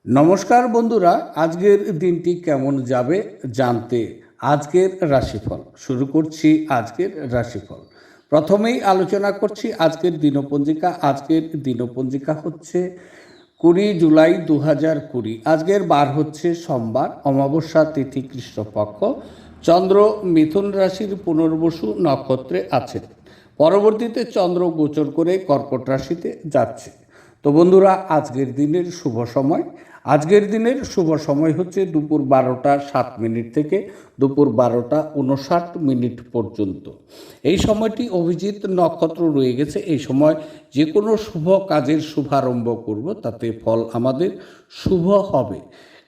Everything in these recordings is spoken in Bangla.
নমস্কার বন্ধুরা, আজকের দিনটি কেমন যাবে জানতে আজকের রাশিফল শুরু করছি। আজকের রাশিফল প্রথমেই আলোচনা করছি আজকের দিনপঞ্জিকা। আজকের দিনপঞ্জিকা হচ্ছে 20 জুলাই 2020। আজকের বার হচ্ছে সোমবার, অমাবস্যা তিথি কৃষ্ণপক্ষ, চন্দ্র মিথুন রাশির পুনর্বসু নক্ষত্রে আছে। পরবর্তীতে চন্দ্র গোচর করে কর্কট রাশিতে যাচ্ছে। তো বন্ধুরা, আজকের দিনের শুভ সময় হচ্ছে দুপুর 12টা 7 মিনিট থেকে দুপুর 12টা 59 মিনিট পর্যন্ত। এই সময়টি অভিজিৎ নক্ষত্র রয়ে গেছে। এই সময় যে কোনো শুভ কাজের শুভারম্ভ করব, তাতে ফল আমাদের শুভ হবে,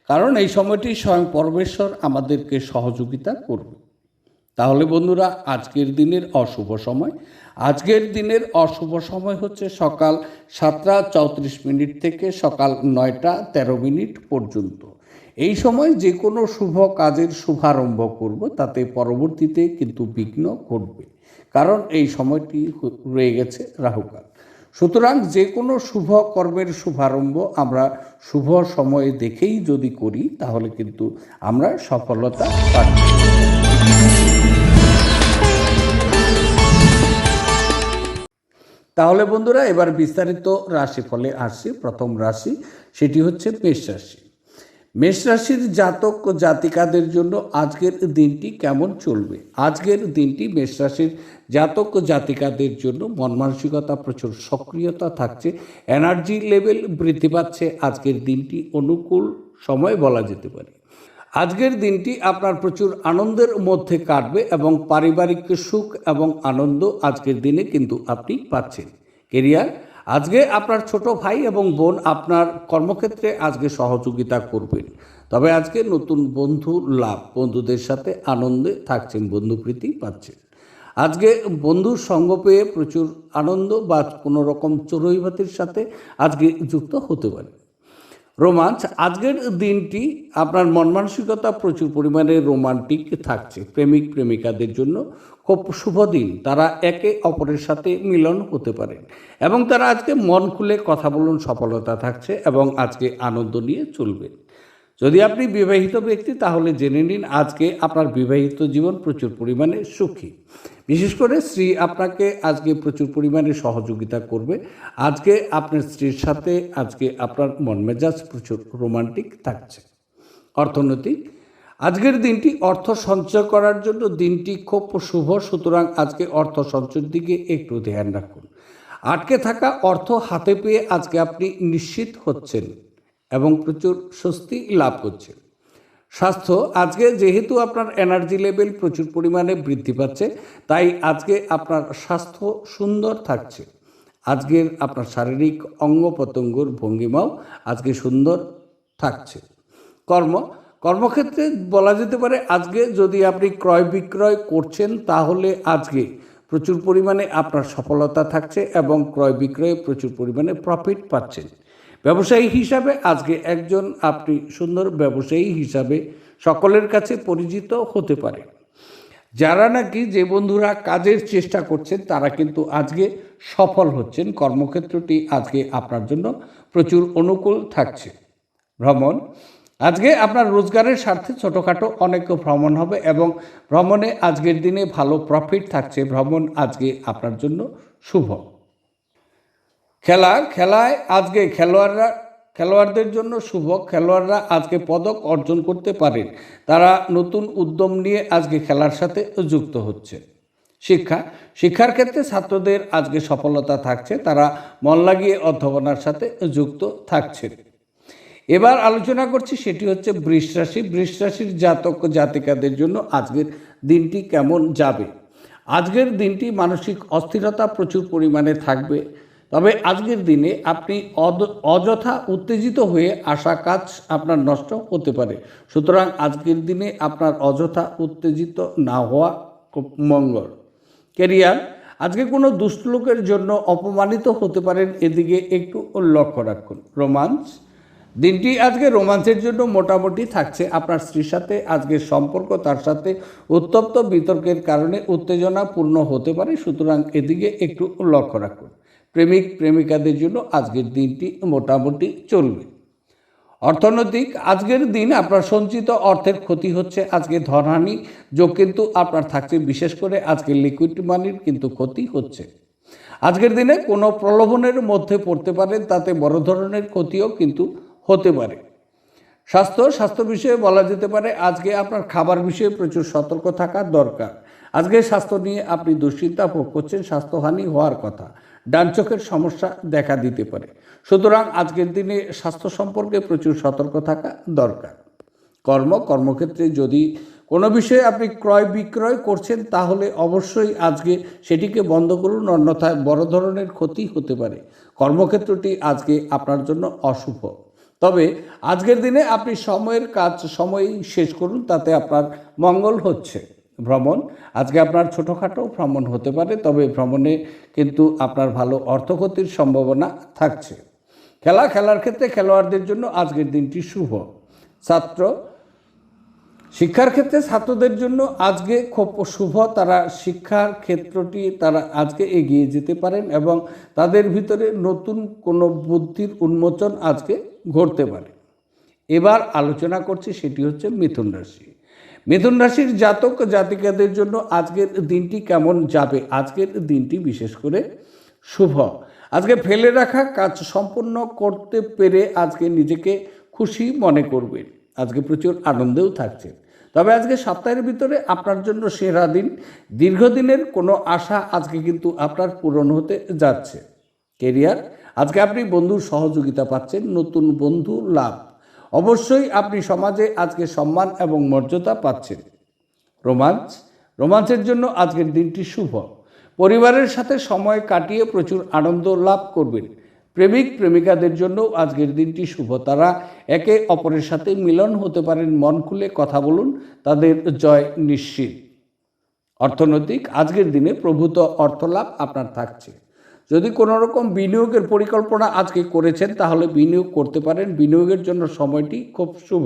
কারণ এই সময়টি স্বয়ং পরমেশ্বর আমাদেরকে সহযোগিতা করবে। তাহলে বন্ধুরা, আজকের দিনের অশুভ সময় হচ্ছে সকাল 7টা 34 মিনিট থেকে সকাল 9টা 13 মিনিট পর্যন্ত। এই সময় যে কোনো শুভ কাজের শুভারম্ভ করব, তাতে পরবর্তীতে কিন্তু বিঘ্ন ঘটবে, কারণ এই সময়টি রয়ে গেছে রাহুকাল। সুতরাং যে কোনো শুভ কর্মের শুভারম্ভ আমরা শুভ সময়ে দেখেই যদি করি, তাহলে কিন্তু আমরা সফলতা পাচ্ছি। তাহলে বন্ধুরা, এবার বিস্তারিত রাশিফলে আসছি। প্রথম রাশি, সেটি হচ্ছে মেষ রাশি। মেষ রাশির জাতক ও জাতিকাদের জন্য আজকের দিনটি কেমন চলবে? আজকের দিনটি মেষ রাশির জাতক ও জাতিকাদের জন্য মন মানসিকতা প্রচুর সক্রিয়তা থাকছে, এনার্জি লেভেল বৃদ্ধি পাচ্ছে। আজকের দিনটি অনুকূল সময় বলা যেতে পারে। আজকের দিনটি আপনার প্রচুর আনন্দের মধ্যে কাটবে এবং পারিবারিক সুখ এবং আনন্দ আজকের দিনে কিন্তু আপনি পাচ্ছেন। কেরিয়ার, আজকে আপনার ছোট ভাই এবং বোন আপনার কর্মক্ষেত্রে আজকে সহযোগিতা করবেন। তবে আজকে নতুন বন্ধু লাভ, বন্ধুদের সাথে আনন্দে থাকছেন, বন্ধুপ্রীতি পাচ্ছেন। আজকে বন্ধুর সঙ্গ পেয়ে প্রচুর আনন্দ বা কোনো রকম চড়ুইভাতির সাথে আজকে যুক্ত হতে পারে। রোমাঞ্চ, আজকের দিনটি আপনার মন মানসিকতা প্রচুর পরিমাণে রোমান্টিক থাকছে। প্রেমিক প্রেমিকাদের জন্য খুব শুভ দিন, তারা একে অপরের সাথে মিলন হতে পারেন এবং তারা আজকে মন খুলে কথা বলুন, সফলতা থাকছে এবং আজকে আনন্দ নিয়ে চলবেন। যদি আপনি বিবাহিত ব্যক্তি, তাহলে জেনে নিন আজকে আপনার বিবাহিত জীবন প্রচুর পরিমাণে সুখী। বিশেষ করে স্ত্রী আপনাকে আজকে প্রচুর পরিমাণে সহযোগিতা করবে। আজকে আপনার স্ত্রীর সাথে আজকে আপনার মন মেজাজ প্রচুর রোমান্টিক থাকছে। অর্থনৈতিক, আজকের দিনটি অর্থ সঞ্চয় করার জন্য দিনটি খুব শুভ। সুতরাং আজকে অর্থ সঞ্চয়ের দিকে একটু ধ্যান রাখুন। আটকে থাকা অর্থ হাতে পেয়ে আজকে আপনি নিশ্চিত হচ্ছেন এবং প্রচুর স্বস্তি লাভ করছেন। স্বাস্থ্য, আজকে যেহেতু আপনার এনার্জি লেভেল প্রচুর পরিমাণে বৃদ্ধি পাচ্ছে, তাই আজকে আপনার স্বাস্থ্য সুন্দর থাকছে। আজকের আপনার শারীরিক অঙ্গ প্রত্যঙ্গর ভঙ্গিমাও আজকে সুন্দর থাকছে। কর্মক্ষেত্রে বলা যেতে পারে আজকে যদি আপনি ক্রয় বিক্রয় করছেন, তাহলে আজকে প্রচুর পরিমাণে আপনার সফলতা থাকছে এবং ক্রয় বিক্রয়ে প্রচুর পরিমাণে প্রফিট পাচ্ছেন। ব্যবসায়ী হিসাবে আজকে একজন আপনি সুন্দর ব্যবসায়ী হিসাবে সকলের কাছে পরিচিত হতে পারে। যারা নাকি যে বন্ধুরা কাজের চেষ্টা করছেন, তারা কিন্তু আজকে সফল হচ্ছেন। কর্মক্ষেত্রটি আজকে আপনার জন্য প্রচুর অনুকূল থাকছে। ভ্রমণ, আজকে আপনার রোজগারের স্বার্থে ছোটোখাটো অনেক ভ্রমণ হবে এবং ভ্রমণে আজকের দিনে ভালো প্রফিট থাকছে। ভ্রমণ আজকে আপনার জন্য শুভ। খেলায় আজকে খেলোয়াড়দের জন্য শুভ। খেলোয়াড়রা আজকে পদক অর্জন করতে পারেন। তারা নতুন উদ্যম নিয়ে আজকে খেলার সাথে যুক্ত হচ্ছে। শিক্ষার ক্ষেত্রে ছাত্রদের আজকে সফলতা থাকছে, তারা মন লাগিয়ে অধ্যয়নের সাথে যুক্ত থাকছেন। এবার আলোচনা করছি, সেটি হচ্ছে বৃষ রাশি। বৃষ রাশির জাতক জাতিকাদের জন্য আজকের দিনটি কেমন যাবে? আজকের দিনটি মানসিক অস্থিরতা প্রচুর পরিমাণে থাকবে। তবে আজকের দিনে আপনি অযথা উত্তেজিত হয়ে আসা কাজ আপনার নষ্ট হতে পারে। সুতরাং আজকের দিনে আপনার অযথা উত্তেজিত না হওয়া খুব মঙ্গল। ক্যারিয়ার, আজকে কোনো দুষ্ট লোকের জন্য অপমানিত হতে পারেন, এদিকে একটু লক্ষ্য রাখুন। রোমান্স, দিনটি আজকে রোমান্সের জন্য মোটামুটি থাকছে। আপনার স্ত্রীর সাথে আজকের সম্পর্ক তার সাথে উত্তপ্ত বিতর্কের কারণে উত্তেজনাপূর্ণ হতে পারে, সুতরাং এদিকে একটু লক্ষ্য রাখুন। প্রেমিক প্রেমিকাদের জন্য আজকের দিনটি মোটামুটি চলবে। অর্থনৈতিক আজকের দিন আপনার সঞ্চিত অর্থের ক্ষতি হচ্ছে, আজকে ধনহানি যোগ কিন্তু আপনার থাকছে, বিশেষ করে আজকে লিকুইড মানির কিন্তু ক্ষতি হচ্ছে। আজকের দিনে কোনো প্রলোভনের মধ্যে পড়তে পারেন, তাতে বড় ধরনের ক্ষতিও কিন্তু হতে পারে। স্বাস্থ্য বিষয়ে বলা যেতে পারে আজকে আপনার খাবার বিষয়ে প্রচুর সতর্ক থাকা দরকার। আজকে স্বাস্থ্য নিয়ে আপনি দুশ্চিন্তা ভোগ করছেন, স্বাস্থ্যহানি হওয়ার কথা, ডান চোখের সমস্যা দেখা দিতে পারে। সুতরাং আজকের দিনে স্বাস্থ্য সম্পর্কে প্রচুর সতর্ক থাকা দরকার। কর্মক্ষেত্রে যদি কোনো বিষয়ে আপনি ক্রয় বিক্রয় করছেন তাহলে অবশ্যই আজকে সেটিকে বন্ধ করুন, অন্যথায় বড় ধরনের ক্ষতি হতে পারে। কর্মক্ষেত্রটি আজকে আপনার জন্য অশুভ। তবে আজকের দিনে আপনি সময়ের কাজ সময়েই শেষ করুন, তাতে আপনার মঙ্গল হচ্ছে। ভ্রমণ আজকে আপনার ছোটোখাটো ভ্রমণ হতে পারে, তবে ভ্রমণে কিন্তু আপনার ভালো অর্থক্ষতির সম্ভাবনা থাকছে। খেলার ক্ষেত্রে খেলোয়াড়দের জন্য আজকের দিনটি শুভ। শিক্ষার ক্ষেত্রে ছাত্রদের জন্য আজকে খুব শুভ। তারা শিক্ষার ক্ষেত্রটি তারা আজকে এগিয়ে যেতে পারেন এবং তাদের ভিতরে নতুন কোনো বুদ্ধির উন্মোচন আজকে ঘটতে পারে। এবার আলোচনা করছি, সেটি হচ্ছে মিথুন রাশি। মিথুন রাশির জাতক জাতিকাদের জন্য আজকের দিনটি কেমন যাবে? আজকের দিনটি বিশেষ করে শুভ। আজকে ফেলে রাখা কাজ সম্পূর্ণ করতে পেরে আজকে নিজেকে খুশি মনে করবেন। আজকে প্রচুর আনন্দেও থাকছে। তবে আজকে সপ্তাহের ভিতরে আপনার জন্য সেরা দিন। দীর্ঘদিনের কোনো আশা আজকে কিন্তু আপনার পূরণ হতে যাচ্ছে। কেরিয়ার আজকে আপনি বন্ধুর সহযোগিতা পাচ্ছেন, নতুন বন্ধু লাভ। অবশ্যই আপনি সমাজে আজকে সম্মান এবং মর্যাদা পাচ্ছেন। রোমাঞ্চের জন্য আজকের দিনটি শুভ। পরিবারের সাথে সময় কাটিয়ে প্রচুর আনন্দ লাভ করবেন। প্রেমিকাদের জন্য আজকের দিনটি শুভ। তারা একে অপরের সাথে মিলন হতে পারেন, মন খুলে কথা বলুন, তাদের জয় নিশ্চিত। অর্থনৈতিক আজকের দিনে প্রভূত অর্থলাভ আপনার থাকছে। যদি কোনো রকম বিনিয়োগের পরিকল্পনা আজকে করেছেন তাহলে বিনিয়োগ করতে পারেন, বিনিয়োগের জন্য সময়টি খুব শুভ।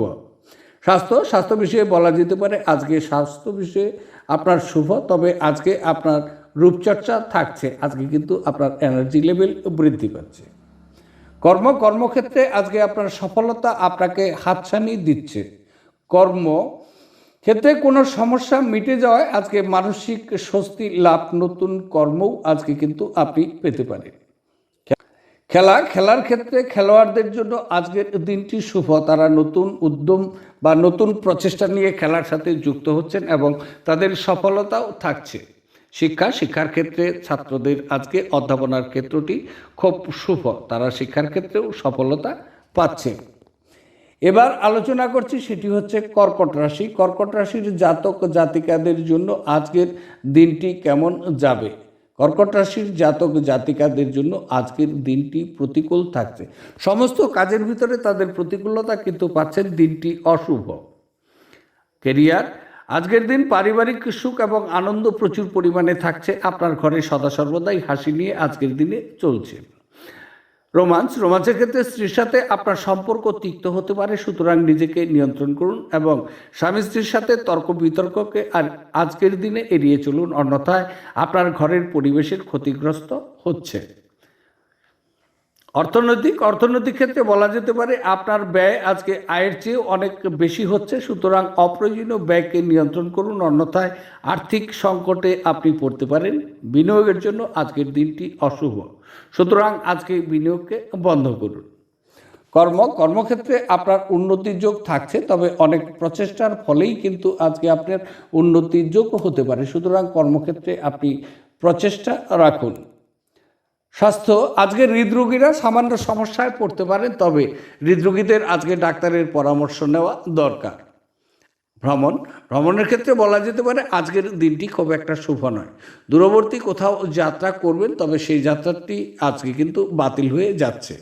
স্বাস্থ্য বিষয়ে বলা যেতে পারে আজকে স্বাস্থ্য বিষয়ে আপনার শুভ। তবে আজকে আপনার রূপচর্চা থাকছে, আজকে কিন্তু আপনার এনার্জি লেভেল বৃদ্ধি পাচ্ছে। কর্মক্ষেত্রে আজকে আপনার সফলতা আপনাকে হাতছানি দিচ্ছে। ক্ষেত্রে কোনো সমস্যা মিটে যাওয়ায় আজকে মানসিক স্বস্তি লাভ, নতুন কর্মও আজকে কিন্তু আপনি পেতে পারেন। খেলার ক্ষেত্রে খেলোয়াড়দের জন্য আজকের দিনটি শুভ। তারা নতুন উদ্যম বা নতুন প্রচেষ্টা নিয়ে খেলার সাথে যুক্ত হচ্ছেন এবং তাদের সফলতাও থাকছে। শিক্ষার ক্ষেত্রে ছাত্রদের আজকে অধ্যাপনার ক্ষেত্রটি খুব শুভ। তারা শিক্ষার ক্ষেত্রেও সফলতা পাচ্ছে। এবার আলোচনা করছি, সেটি হচ্ছে কর্কট রাশি। কর্কট রাশির জাতক জাতিকাদের জন্য আজকের দিনটি কেমন যাবে? কর্কট রাশির জাতক জাতিকাদের জন্য আজকের দিনটি প্রতিকূল থাকছে। সমস্ত কাজের ভিতরে তাদের প্রতিকূলতা কিন্তু পাচ্ছেন, দিনটি অশুভ। কেরিয়ার আজকের দিন পারিবারিক সুখ এবং আনন্দ প্রচুর পরিমাণে থাকছে। আপনার ঘরে সদা সর্বদাই হাসি নিয়ে আজকের দিনে চলছে। রোমাঞ্চের ক্ষেত্রে স্ত্রীর সাথে আপনার সম্পর্ক তিক্ত হতে পারে, সুতরাং নিজেকে নিয়ন্ত্রণ করুন এবং স্বামী স্ত্রীর সাথে তর্ক বিতর্ককে আর আজকের দিনে এড়িয়ে চলুন, অন্যথায় আপনার ঘরের পরিবেশের ক্ষতিগ্রস্ত হচ্ছে। অর্থনৈতিক ক্ষেত্রে বলা যেতে পারে আপনার ব্যয় আজকে আয়ের চেয়ে অনেক বেশি হচ্ছে, সুতরাং অপ্রয়োজনীয় ব্যয়কে নিয়ন্ত্রণ করুন, অন্যথায় আর্থিক সংকটে আপনি পড়তে পারেন। বিনিয়োগের জন্য আজকের দিনটি অশুভ, সুতরাং আজকে বিনিয়োগকে বন্ধ করুন। কর্মক্ষেত্রে আপনার উন্নতির যোগ থাকছে, তবে অনেক প্রচেষ্টার ফলেই কিন্তু আজকে আপনার উন্নতির যোগ হতে পারে, সুতরাং কর্মক্ষেত্রে আপনি প্রচেষ্টা রাখুন। স্বাস্থ্য আজকে হৃদরোগীরা সামান্য সমস্যায় পড়তে পারেন, তবে হৃদরোগীদের আজকে ডাক্তারের পরামর্শ নেওয়া দরকার। ভ্রমণের ক্ষেত্রে বলা যেতে পারে আজকের দিনটি খুব একটা শুভ নয়। দূরবর্তী কোথাও যাত্রা করবেন, তবে সেই যাত্রাটি আজকে কিন্তু বাতিল হয়ে যাচ্ছে।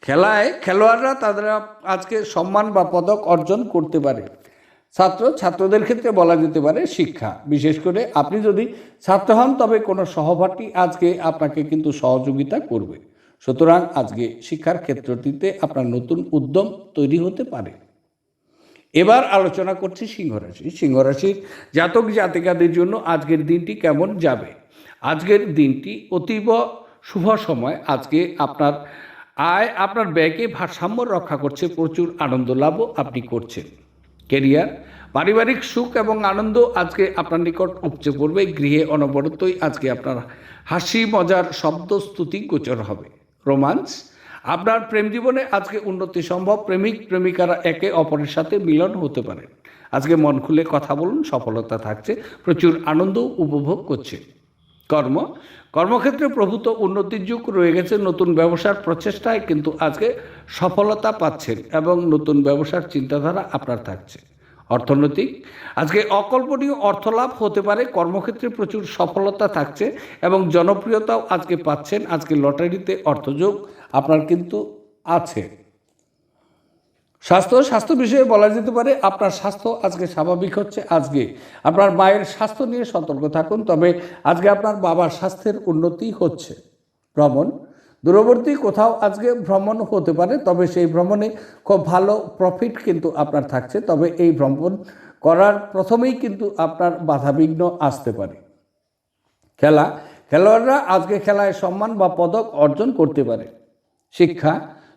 খেলায় খেলোয়াড়রা তাদের আজকে সম্মান বা পদক অর্জন করতে পারে। ছাত্রদের ক্ষেত্রে বলা যেতে পারে শিক্ষা, বিশেষ করে আপনি যদি ছাত্র হন তবে কোনো সহপাঠী আজকে আপনাকে কিন্তু সহযোগিতা করবে, সুতরাং আজকে শিক্ষার ক্ষেত্রটিতে আপনার নতুন উদ্যম তৈরি হতে পারে। এবার আলোচনা করছি সিংহ রাশির জাতক জাতিকাদের জন্য আজকের দিনটি কেমন যাবে। আজকের দিনটি অতীব শুভ সময়। আজকে আপনার আয় আপনার ব্যয়কে ভারসাম্য রক্ষা করছে, প্রচুর আনন্দ লাভও আপনি করছেন। কেরিয়ার, পারিবারিক সুখ এবং আনন্দ আজকে আপনার নিকট উপচে পড়বে। গৃহে অনবরতই আজকে আপনার হাসি মজার শব্দ স্তুতি গোচর হবে। রোমান্স, আপনার প্রেম জীবনে আজকে উন্নতি সম্ভব। প্রেমিক প্রেমিকারা একে অপরের সাথে মিলন হতে পারে। আজকে মন খুলে কথা বলুন, সফলতা থাকছে, প্রচুর আনন্দ উপভোগ করছে। কর্মক্ষেত্রে প্রভূত উন্নতির যুগ রয়ে গেছে। নতুন ব্যবসার প্রচেষ্টায় কিন্তু আজকে সফলতা পাচ্ছেন এবং নতুন ব্যবসার চিন্তাধারা আপনার থাকছে। অর্থনৈতিক, আজকে অকল্পনীয় অর্থলাভ হতে পারে। কর্মক্ষেত্রে প্রচুর সফলতা থাকছে এবং জনপ্রিয়তাও আজকে পাচ্ছেন। আজকে লটারিতে অর্থযোগ আপনার কিন্তু আছে। স্বাস্থ্য বিষয়ে বলা যেতে পারে আপনার স্বাস্থ্য আজকে স্বাভাবিক হচ্ছে। আজকে আপনার মায়ের স্বাস্থ্য নিয়ে সতর্ক থাকুন, তবে আজকে আপনার বাবার স্বাস্থ্যের উন্নতি হচ্ছে। ভ্রমণ, দূরবর্তী কোথাও আজকে ভ্রমণ হতে পারে, তবে সেই ভ্রমণে খুব ভালো প্রফিট কিন্তু আপনার থাকছে। তবে এই ভ্রমণ করার প্রথমেই কিন্তু আপনার বাধাবিঘ্ন আসতে পারে। খেলোয়াড়রা আজকে খেলায় সম্মান বা পদক অর্জন করতে পারে। শিক্ষা,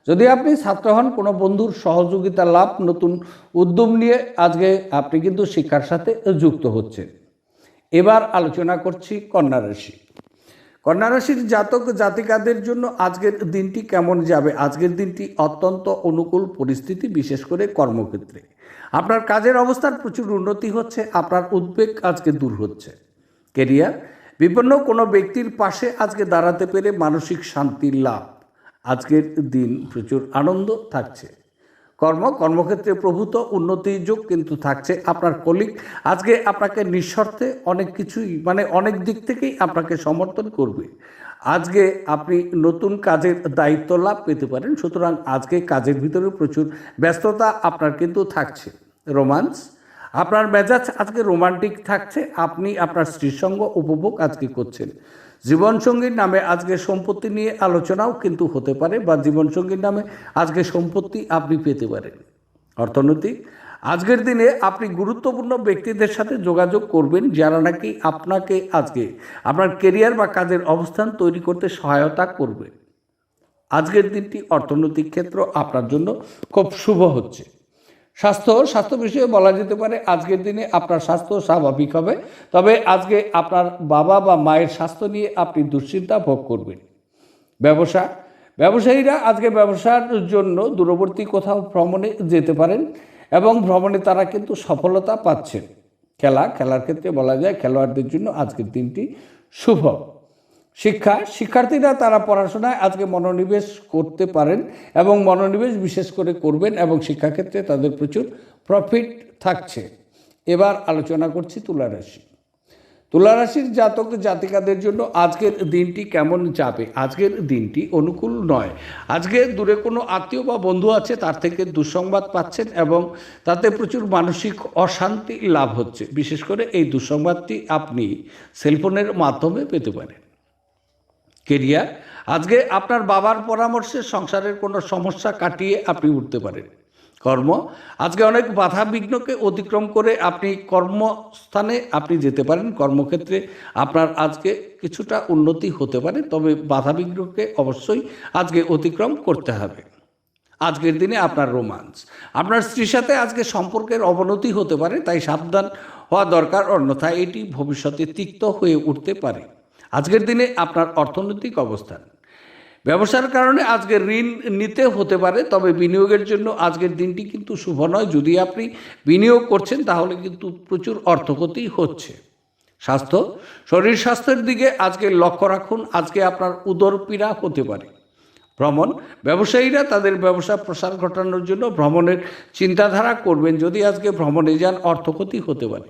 যদি আপনি ছাত্র হন, কোনো বন্ধুর সহযোগিতা লাভ, নতুন উদ্যম নিয়ে আজকে আপনি কিন্তু শিক্ষার সাথে যুক্ত হচ্ছেন। এবার আলোচনা করছি কন্যা রাশি। কন্যা রাশির জাতক জাতিকাদের জন্য আজকের দিনটি কেমন যাবে? আজকের দিনটি অত্যন্ত অনুকূল পরিস্থিতি, বিশেষ করে কর্মক্ষেত্রে আপনার কাজের অবস্থার প্রচুর উন্নতি হচ্ছে। আপনার উদ্বেগ আজকে দূর হচ্ছে। কেরিয়ার, বিপন্ন কোনো ব্যক্তির পাশে আজকে দাঁড়াতে পেরে মানসিক শান্তির লাভ। আজকের দিন প্রচুর আনন্দ থাকছে। কর্মক্ষেত্রে প্রভূত উন্নতির যোগ কিন্তু থাকছে। আপনার কলিগ আজকে আপনাকে নিঃশর্তে অনেক কিছুই অনেক দিক থেকেই আপনাকে সমর্থন করবে। আজকে আপনি নতুন কাজের দায়িত্ব লাভ পেতে পারেন। সুতরাং আজকে কাজের ভিতরে প্রচুর ব্যস্ততা আপনার কিন্তু থাকছে। রোমান্স, আপনার মেজাজ আজকে রোমান্টিক থাকছে। আপনি আপনার স্ত্রীর সঙ্গ উপভোগ আজকে করছেন। জীবনসঙ্গীর নামে আজকে সম্পত্তি নিয়ে আলোচনাও কিন্তু হতে পারে, বা জীবনসঙ্গীর নামে আজকে সম্পত্তি আপনি পেতে পারেন। অর্থনৈতিক, আজকের দিনে আপনি গুরুত্বপূর্ণ ব্যক্তিদের সাথে যোগাযোগ করবেন, যারা নাকি আপনাকে আজকে আপনার কেরিয়ার বা কাজের অবস্থান তৈরি করতে সহায়তা করবে। আজকের দিনটি অর্থনৈতিক ক্ষেত্র আপনার জন্য খুব শুভ হচ্ছে। স্বাস্থ্য বিষয়ে বলা যেতে পারে আজকের দিনে আপনার স্বাস্থ্য স্বাভাবিক হবে, তবে আজকে আপনার বাবা বা মায়ের স্বাস্থ্য নিয়ে আপনি দুশ্চিন্তা ভোগ করবেন। ব্যবসায়ীরা আজকে ব্যবসার জন্য দূরবর্তী কোথাও ভ্রমণে যেতে পারেন এবং ভ্রমণে তারা কিন্তু সফলতা পাচ্ছেন। খেলার ক্ষেত্রে বলা যায় খেলোয়াড়দের জন্য আজকের দিনটি শুভ। শিক্ষার্থীরা তারা পড়াশোনায় আজকে মনোনিবেশ করতে পারেন এবং মনোনিবেশ বিশেষ করে করবেন এবং শিক্ষাক্ষেত্রে তাদের প্রচুর প্রফিট থাকছে। এবার আলোচনা করছি তুলা রাশি। তুলা রাশির জাতক জাতিকাদের জন্য আজকের দিনটি কেমন যাবে? আজকের দিনটি অনুকূল নয়। আজকে দূরে কোনো আত্মীয় বা বন্ধু আছে, তার থেকে দুঃসংবাদ পাচ্ছেন এবং তাতে প্রচুর মানসিক অশান্তি লাভ হচ্ছে। বিশেষ করে এই দুঃসংবাদটি আপনি সেলফোনের মাধ্যমে পেতে পারেন। কেরিয়ার, আজকে আপনার বাবার পরামর্শে সংসারের কোনো সমস্যা কাটিয়ে আপনি উঠতে পারেন। আজকে অনেক বাধা বিঘ্নকে অতিক্রম করে আপনি কর্মস্থানে আপনি যেতে পারেন। কর্মক্ষেত্রে আপনার আজকে কিছুটা উন্নতি হতে পারে, তবে বাধা বিঘ্নকে অবশ্যই আজকে অতিক্রম করতে হবে। আজকের দিনে আপনার রোমান্স, আপনার স্ত্রীর সাথে আজকে সম্পর্কের অবনতি হতে পারে, তাই সাবধান হওয়া দরকার, অন্যথায় এটি ভবিষ্যতে তিক্ত হয়ে উঠতে পারে। আজকের দিনে আপনার অর্থনৈতিক অবস্থান, ব্যবসার কারণে আজকে ঋণ নিতে হতে পারে, তবে বিনিয়োগের জন্য আজকের দিনটি কিন্তু শুভ নয়। যদি আপনি বিনিয়োগ করছেন তাহলে কিন্তু প্রচুর অর্থক্ষতি হচ্ছে। শরীর স্বাস্থ্যের দিকে আজকে লক্ষ্য রাখুন। আজকে আপনার উদরপীড়া হতে পারে। ব্যবসায়ীরা তাদের ব্যবসা প্রসার ঘটানোর জন্য ভ্রমণের চিন্তাধারা করবেন। যদি আজকে ভ্রমণে যান অর্থক্ষতি হতে পারে।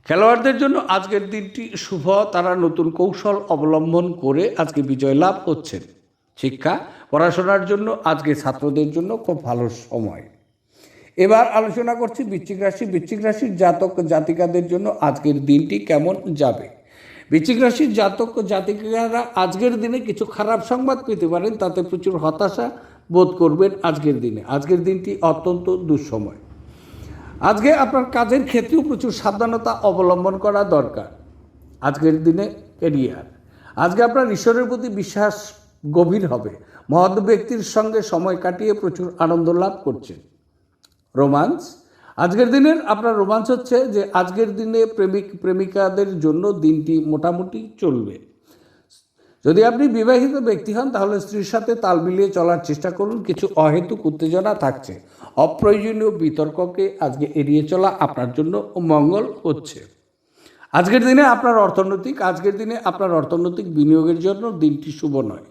খেলোয়াড়দের জন্য আজকের দিনটি শুভ। তারা নতুন কৌশল অবলম্বন করে আজকে বিজয় লাভ হচ্ছেন। পড়াশোনার জন্য আজকে ছাত্রদের জন্য খুব ভালো সময়। এবার আলোচনা করছি বৃশ্চিক রাশি। বৃশ্চিক রাশির জাতক জাতিকাদের জন্য আজকের দিনটি কেমন যাবে? বৃশ্চিক রাশির জাতক জাতিকারা আজকের দিনে কিছু খারাপ সংবাদ পেতে পারেন, তাতে প্রচুর হতাশা বোধ করবেন। আজকের দিনটি অত্যন্ত দুঃসময়। আজকে আপনার কাজের ক্ষেত্রেও প্রচুর সাবধানতা অবলম্বন করা দরকার। আজকের দিনে কেরিয়ার, আজকে আপনার ঈশ্বরের প্রতি বিশ্বাস গভীর হবে। মহৎ ব্যক্তির সঙ্গে সময় কাটিয়ে প্রচুর আনন্দ লাভ করছেন। রোমান্স, আজকের দিনের আপনার রোমান্স হচ্ছে যে আজকের দিনে প্রেমিক প্রেমিকাদের জন্য দিনটি মোটামুটি চলবে। যদি আপনি বিবাহিত ব্যক্তি হন তাহলে স্ত্রীর সাথে তাল মিলিয়ে চলার চেষ্টা করুন। কিছু অহেতুক উত্তেজনা থাকছে, অপ্রয়োজনীয় বিতর্ককে আজকে এড়িয়ে চলা আপনার জন্য মঙ্গল হচ্ছে। আজকের দিনে আপনার অর্থনৈতিক বিনিয়োগের জন্য দিনটি শুভ নয়।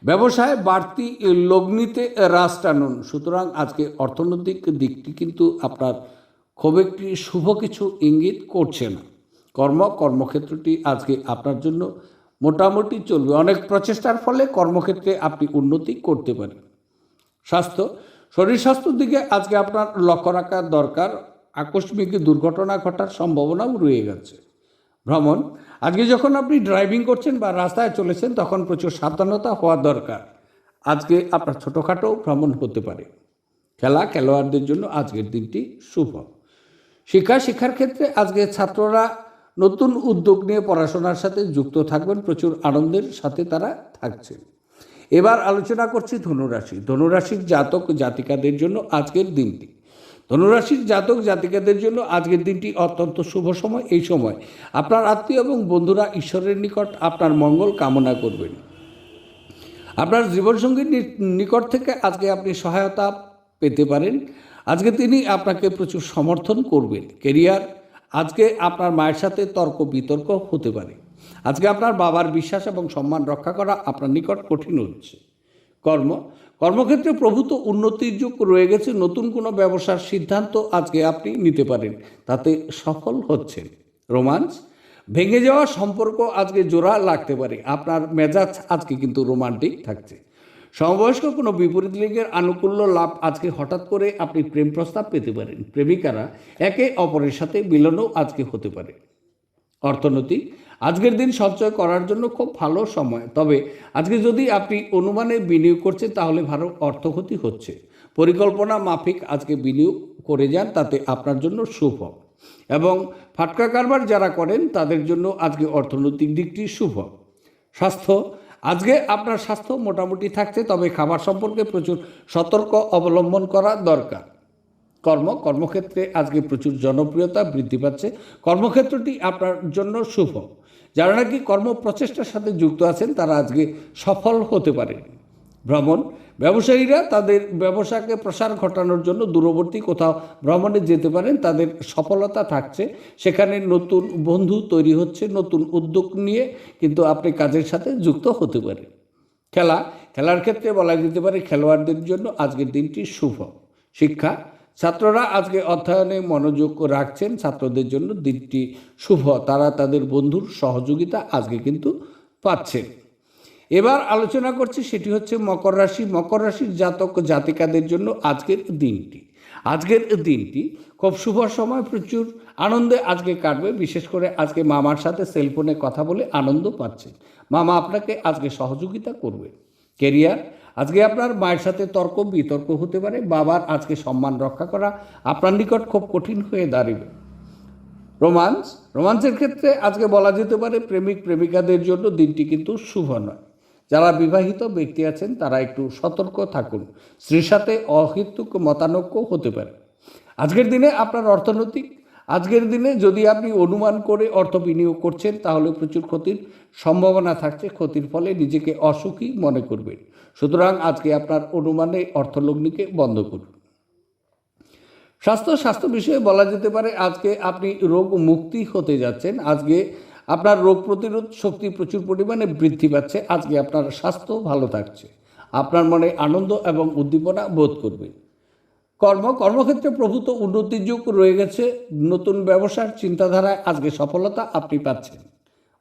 ব্যবসায় বাড়তি লগ্নিতে রাশ টানুন, সুতরাং আজকে অর্থনৈতিক দিকটি কিন্তু আপনার খুব একটি শুভ কিছু ইঙ্গিত করছে না। কর্মক্ষেত্রটি আজকে আপনার জন্য মোটামুটি চলবে। অনেক প্রচেষ্টার ফলে কর্মক্ষেত্রে আপনি উন্নতি করতে পারেন। শরীর স্বাস্থ্যের দিকে আজকে আপনার লক্ষ্য রাখা দরকার। আকস্মিক দুর্ঘটনা ঘটার সম্ভাবনাও রয়ে গেছে। ভ্রমণ, আজকে যখন আপনি ড্রাইভিং করছেন বা রাস্তায় চলেছেন তখন প্রচুর সাবধানতা হওয়া দরকার। আজকে আপনার ছোটোখাটো ভ্রমণ হতে পারে। খেলোয়াড়দের জন্য আজকের দিনটি শুভ। শিক্ষার ক্ষেত্রে আজকে ছাত্ররা নতুন উদ্যোগ নিয়ে পড়াশোনার সাথে যুক্ত থাকবেন, প্রচুর আনন্দের সাথে তারা থাকছেন। এবার আলোচনা করছি ধনুরাশির জাতক জাতিকাদের জন্য আজকের দিনটি। ধনুরাশির জাতক জাতিকাদের জন্য আজকের দিনটি অত্যন্ত শুভ সময়। এই সময় আপনার আত্মীয় এবং বন্ধুরা ঈশ্বরের নিকট আপনার মঙ্গল কামনা করবেন। আপনার জীবনসঙ্গীর নিকট থেকে আজকে আপনি সহায়তা পেতে পারেন। আজকে তিনি আপনাকে প্রচুর সমর্থন করবেন। কেরিয়ার, আজকে আপনার মায়ের সাথে তর্ক বিতর্ক হতে পারে। আজকে আপনার বাবার বিশ্বাস এবং সম্মান রক্ষা করা আপনার নিকট কঠিন হচ্ছে। কর্মক্ষেত্রে প্রভূত উন্নতির যুগ রয়ে গেছে। নতুন কোনো ব্যবসার সিদ্ধান্ত আজকে আপনি নিতে পারেন, তাতে সফল হচ্ছেন। রোমান্স, ভেঙে যাওয়া সম্পর্ক আজকে জোড়া লাগতে পারে। আপনার মেজাজ আজকে কিন্তু রোমান্টিক থাকছে। সমবয়স্ক কোনো বিপরীত লিঙ্গের আনুকূল্য লাভ আজকে হঠাৎ করে আপনি প্রেম প্রস্তাব পেতে পারেন। প্রেমিকারা একে অপরের সাথে মিলনও আজকে হতে পারে। অর্থনৈতিক, আজকের দিন সঞ্চয় করার জন্য খুব ভালো সময়, তবে আজকে যদি আপনি অনুমানে বিনিয়োগ করছেন তাহলে ভালো অর্থক্ষতি হচ্ছে। পরিকল্পনা মাফিক আজকে বিনিয়োগ করে যান, তাতে আপনার জন্য শুভ। এবং ফাটকা কারবার যারা করেন তাদের জন্য আজকে অর্থনৈতিক দিকটি শুভ। আজকে আপনার স্বাস্থ্য মোটামুটি থাকছে, তবে খাবার সম্পর্কে প্রচুর সতর্ক অবলম্বন করা দরকার। কর্মক্ষেত্রে আজকে প্রচুর জনপ্রিয়তা বৃদ্ধি পাচ্ছে। কর্মক্ষেত্রটি আপনার জন্য শুভ। যারা নাকি প্রচেষ্টার সাথে যুক্ত আছেন তারা আজকে সফল হতে পারেন। ভ্রমণ, ব্যবসায়ীরা তাদের ব্যবসাকে প্রসার ঘটানোর জন্য দূরবর্তী কোথাও ভ্রমণে যেতে পারেন। তাদের সফলতা থাকছে, সেখানে নতুন বন্ধু তৈরি হচ্ছে। নতুন উদ্যোগ নিয়ে কিন্তু আপনি কাজের সাথে যুক্ত হতে পারেন। খেলার ক্ষেত্রে বলা যেতে পারে খেলোয়াড়দের জন্য আজকের দিনটি শুভ। শিক্ষা, ছাত্ররা আজকে অধ্যয়নে মনোযোগ রাখছেন। ছাত্রদের জন্য দিনটি শুভ, তারা তাদের বন্ধুর সহযোগিতা আজকে কিন্তু পাচ্ছেন। এবার আলোচনা করছি, সেটি হচ্ছে মকর রাশির জাতক জাতিকাদের জন্য আজকের দিনটি খুব শুভ সময়। প্রচুর আনন্দে আজকে কাটবে। বিশেষ করে আজকে মামার সাথে সেলফোনে কথা বলে আনন্দ পাচ্ছেন। মামা আপনাকে আজকে সহযোগিতা করবে। কেরিয়ার, আজকে আপনার মায়ের সাথে তর্ক বিতর্ক হতে পারে। বাবার আজকে সম্মান রক্ষা করা আপনার নিকট খুব কঠিন হয়ে দাঁড়াবে। রোমান্সের ক্ষেত্রে আজকে বলা যেতে পারে প্রেমিক প্রেমিকাদের জন্য দিনটি কিন্তু শুভ নয়। যারা বিবাহিত ব্যক্তি আছেন তারা একটু সতর্ক থাকুন। স্ত্রীর সাথে অহেতুক মতানৈক্য হতে পারে। আজকের দিনে যদি আপনি অনুমান করে অর্থ বিনিয়োগ করছেন তাহলে প্রচুর ক্ষতির সম্ভাবনা থাকছে। ক্ষতির ফলে নিজেকে অসুখী মনে করবেন। সুতরাং আজকে আপনার অনুমানে অর্থলগ্নিকে বন্ধ করুন। স্বাস্থ্য বিষয়ে বলা যেতে পারে আজকে আপনি রোগ মুক্তি হতে যাচ্ছেন। আজকে আপনার রোগ প্রতিরোধ শক্তি প্রচুর পরিমাণে বৃদ্ধি পাচ্ছে। আজকে আপনার স্বাস্থ্য ভালো থাকছে। আপনার মনে আনন্দ এবং উদ্দীপনা বোধ করবে। কর্মক্ষেত্রে প্রভূত উন্নতির যুগ রয়ে গেছে। নতুন ব্যবসার চিন্তাধারায় আজকে সফলতা আপনি পাচ্ছেন।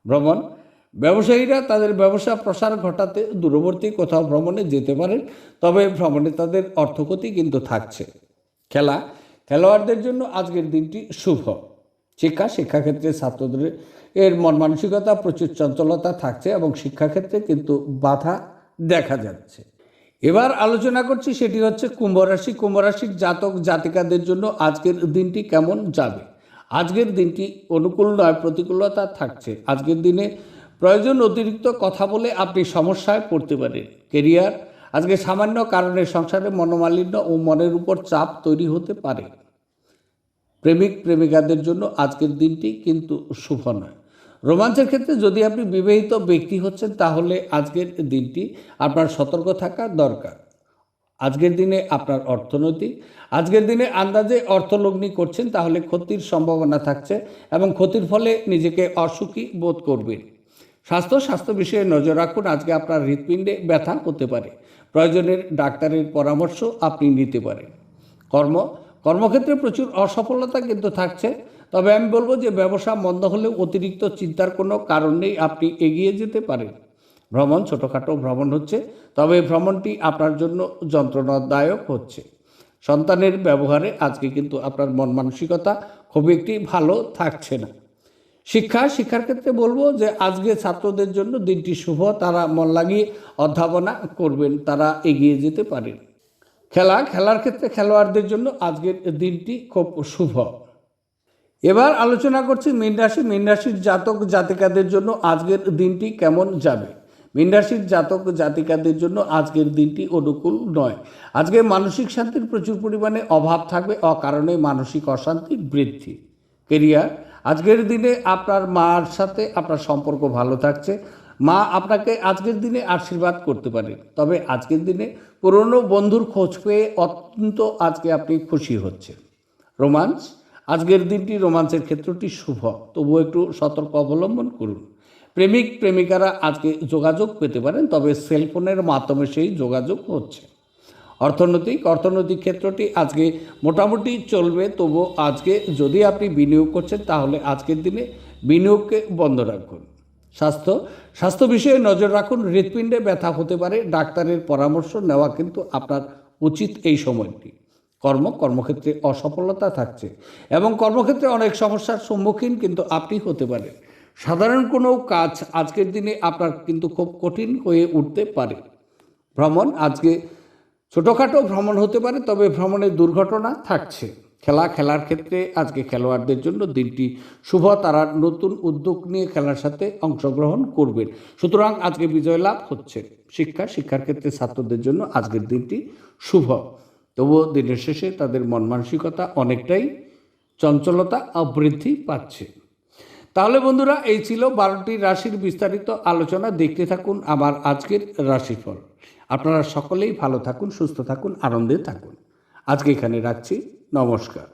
ভ্রমণ, ব্যবসায়ীরা তাদের ব্যবসা প্রসার ঘটাতে দূরবর্তী কোথাও ভ্রমণে যেতে পারেন, তবে ভ্রমণে তাদের অর্থক্ষতি কিন্তু থাকছে। খেলোয়াড়দের জন্য আজকের দিনটি শুভ। শিক্ষাক্ষেত্রে ছাত্রদের মন মানসিকতা প্রচুর চঞ্চলতা থাকছে এবং শিক্ষাক্ষেত্রে কিন্তু বাধা দেখা যাচ্ছে। এবার আলোচনা করছি, সেটি হচ্ছে কুম্ভ রাশির জাতক জাতিকাদের জন্য আজকের দিনটি কেমন যাবে। আজকের দিনটি অনুকূল নয়, প্রতিকূলতা থাকছে। আজকের দিনে প্রয়োজন অতিরিক্ত কথা বলে আপনি সমস্যায় পড়তে পারেন। কেরিয়ার, আজকে সামান্য কারণে সংসারে মনোমালিন্য ও মনের উপর চাপ তৈরি হতে পারে। প্রেমিক প্রেমিকাদের জন্য আজকের দিনটি কিন্তু শুভ নয়। রোমাঞ্চের ক্ষেত্রে যদি আপনি বিবাহিত ব্যক্তি হচ্ছেন তাহলে আজকের দিনটি আপনার সতর্ক থাকা দরকার। আজকের দিনে আপনার অর্থনৈতিক আজকের দিনে আন্দাজে অর্থলগ্নি করছেন তাহলে ক্ষতির সম্ভাবনা থাকছে এবং ক্ষতির ফলে নিজেকে অসুখী বোধ করবেন। স্বাস্থ্য বিষয়ে নজর রাখুন। আজকে আপনার হৃৎপিণ্ডে ব্যথা হতে পারে, প্রয়োজনের ডাক্তারের পরামর্শ আপনি নিতে পারেন। কর্মক্ষেত্রে প্রচুর অসফলতা কিন্তু থাকছে, তবে আমি বলবো যে ব্যবসা মন্দ হলেও অতিরিক্ত চিন্তার কোনো কারণ নেই, আপনি এগিয়ে যেতে পারেন। ভ্রমণ, ছোটোখাটো ভ্রমণ হচ্ছে, তবে ভ্রমণটি আপনার জন্য যন্ত্রণাদায়ক হচ্ছে। সন্তানের ব্যবহারে আজকে কিন্তু আপনার মন মানসিকতা খুব একটি ভালো থাকছে না। শিক্ষার ক্ষেত্রে বলবো যে আজকে ছাত্রদের জন্য দিনটি শুভ, তারা মন লাগিয়ে অধ্যাপনা করবেন, তারা এগিয়ে যেতে পারেন। খেলার ক্ষেত্রে খেলোয়াড়দের জন্য আজকের দিনটি খুব শুভ। এবার আলোচনা করছি মীন রাশির জাতক জাতিকাদের জন্য আজকের দিনটি কেমন যাবে। মীন রাশির জাতক জাতিকাদের জন্য আজকের দিনটি অনুকূল নয়। আজকে মানসিক শান্তির প্রচুর পরিমাণে অভাব থাকবে, অকারণে মানসিক অশান্তি বৃদ্ধি। কেরিয়ার, আজকের দিনে আপনার মার সাথে আপনার সম্পর্ক ভালো থাকছে, মা আপনাকে আজকের দিনে আশীর্বাদ করতে পারেন। তবে আজকের দিনে পুরনো বন্ধুর খোঁজ পেয়ে অত্যন্ত আজকে আপনি খুশি হচ্ছেন। রোমান্স, আজকের দিনটি রোমান্সের ক্ষেত্রটি শুভ, তবুও একটু সতর্ক অবলম্বন করুন। প্রেমিক প্রেমিকারা আজকে যোগাযোগ পেতে পারেন, তবে সেলফোনের মাধ্যমে সেই যোগাযোগ হচ্ছে। অর্থনৈতিক ক্ষেত্রটি আজকে মোটামুটি চলবে, তবু আজকে যদি আপনি বিনিয়োগ করছেন তাহলে আজকের দিনে বিনিয়োগকে বন্ধ রাখুন। স্বাস্থ্য বিষয়ে নজর রাখুন। হৃৎপিণ্ডে ব্যথা হতে পারে, ডাক্তারের পরামর্শ নেওয়া কিন্তু আপনার উচিত এই সময়টি। কর্মক্ষেত্রে অসফলতা থাকছে এবং কর্মক্ষেত্রে অনেক সমস্যার সম্মুখীন কিন্তু আপনি হতে পারেন। সাধারণ কোনো কাজ আজকের দিনে আপনার কিন্তু খুব কঠিন হয়ে উঠতে পারে। আজকে ছোটোখাটো ভ্রমণ হতে পারে, তবে ভ্রমণে দুর্ঘটনা থাকছে। খেলার ক্ষেত্রে আজকে খেলোয়াড়দের জন্য দিনটি শুভ, তারা নতুন উদ্যোগ নিয়ে খেলার সাথে অংশগ্রহণ করবেন, সুতরাং আজকে বিজয় লাভ হচ্ছে। শিক্ষার ক্ষেত্রে ছাত্রদের জন্য আজকের দিনটি শুভ, তবুও দিনের শেষে তাদের মন মানসিকতা অনেকটাই চঞ্চলতা বৃদ্ধি পাচ্ছে। তাহলে বন্ধুরা, এই ছিল 12টি রাশির বিস্তারিত আলোচনা। দেখতে থাকুন আমার আজকের রাশিফল। আপনারা সকলেই ভালো থাকুন, সুস্থ থাকুন, আনন্দে থাকুন। আজকে এখানে রাখছি। নমস্কার।